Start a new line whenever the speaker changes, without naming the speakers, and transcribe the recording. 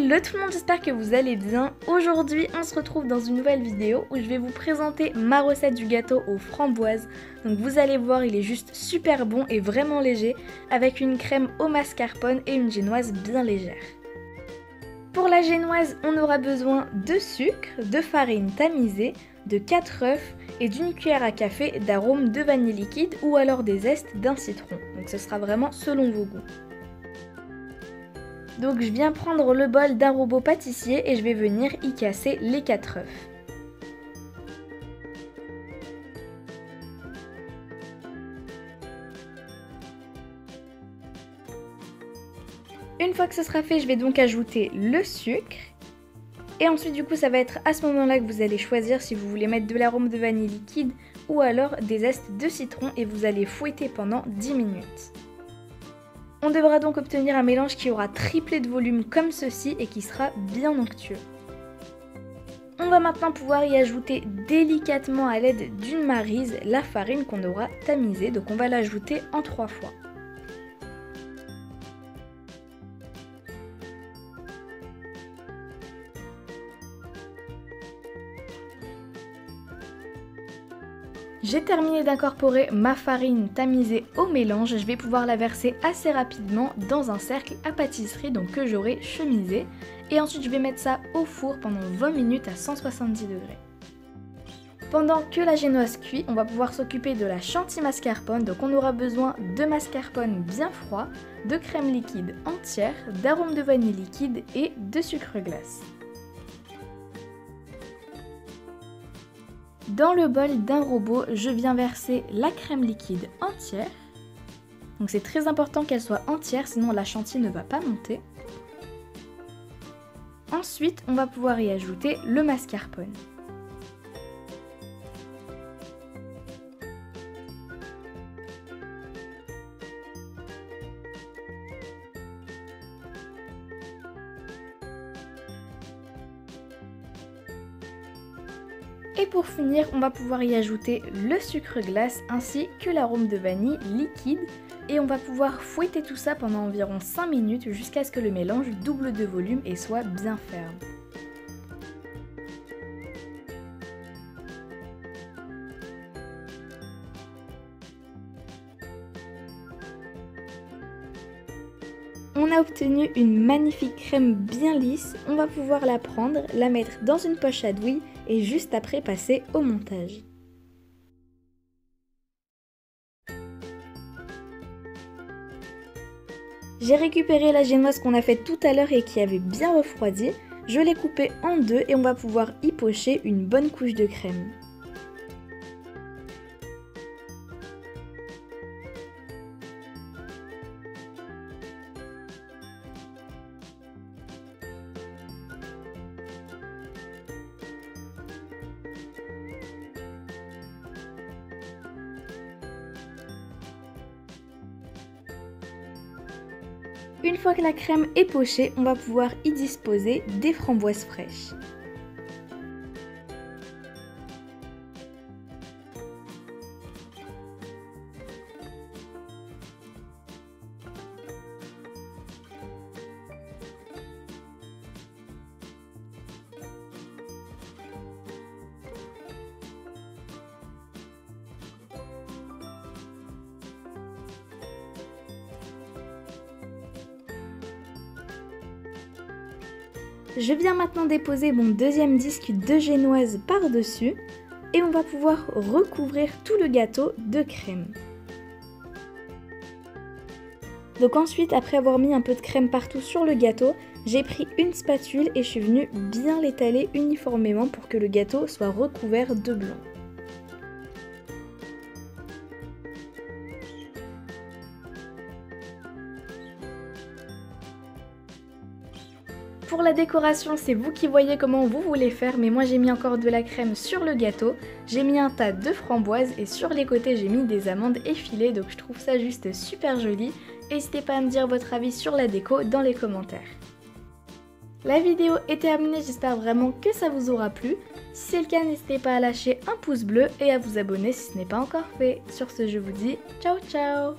Hello tout le monde, j'espère que vous allez bien. Aujourd'hui on se retrouve dans une nouvelle vidéo où je vais vous présenter ma recette du gâteau aux framboises. Donc vous allez voir, il est juste super bon et vraiment léger avec une crème au mascarpone et une génoise bien légère. Pour la génoise, on aura besoin de sucre, de farine tamisée, de 4 œufs et d'une cuillère à café d'arôme de vanille liquide ou alors des zestes d'un citron. Donc ce sera vraiment selon vos goûts. Donc je viens prendre le bol d'un robot pâtissier et je vais venir y casser les 4 œufs. Une fois que ce sera fait, je vais donc ajouter le sucre. Et ensuite du coup ça va être à ce moment là que vous allez choisir si vous voulez mettre de l'arôme de vanille liquide ou alors des zestes de citron et vous allez fouetter pendant 10 minutes. On devra donc obtenir un mélange qui aura triplé de volume comme ceci et qui sera bien onctueux. On va maintenant pouvoir y ajouter délicatement à l'aide d'une maryse la farine qu'on aura tamisée, donc on va l'ajouter en 3 fois. J'ai terminé d'incorporer ma farine tamisée au mélange, je vais pouvoir la verser assez rapidement dans un cercle à pâtisserie donc que j'aurai chemisé. Et ensuite je vais mettre ça au four pendant 20 minutes à 170 degrés. Pendant que la génoise cuit, on va pouvoir s'occuper de la chantilly mascarpone, donc on aura besoin de mascarpone bien froid, de crème liquide entière, d'arôme de vanille liquide et de sucre glace. Dans le bol d'un robot, je viens verser la crème liquide entière. Donc c'est très important qu'elle soit entière, sinon la chantilly ne va pas monter. Ensuite, on va pouvoir y ajouter le mascarpone. Et pour finir, on va pouvoir y ajouter le sucre glace ainsi que l'arôme de vanille liquide. Et on va pouvoir fouetter tout ça pendant environ 5 minutes jusqu'à ce que le mélange double de volume et soit bien ferme. On a obtenu une magnifique crème bien lisse, on va pouvoir la prendre, la mettre dans une poche à douille et juste après passer au montage. J'ai récupéré la génoise qu'on a faite tout à l'heure et qui avait bien refroidi, je l'ai coupée en deux et on va pouvoir y pocher une bonne couche de crème. Une fois que la crème est pochée, on va pouvoir y disposer des framboises fraîches. Je viens maintenant déposer mon deuxième disque de génoise par-dessus et on va pouvoir recouvrir tout le gâteau de crème. Donc ensuite, après avoir mis un peu de crème partout sur le gâteau, j'ai pris une spatule et je suis venue bien l'étaler uniformément pour que le gâteau soit recouvert de blanc. Pour la décoration, c'est vous qui voyez comment vous voulez faire, mais moi j'ai mis encore de la crème sur le gâteau, j'ai mis un tas de framboises et sur les côtés j'ai mis des amandes effilées, donc je trouve ça juste super joli. N'hésitez pas à me dire votre avis sur la déco dans les commentaires. La vidéo est terminée, j'espère vraiment que ça vous aura plu. Si c'est le cas, n'hésitez pas à lâcher un pouce bleu et à vous abonner si ce n'est pas encore fait. Sur ce, je vous dis ciao ciao!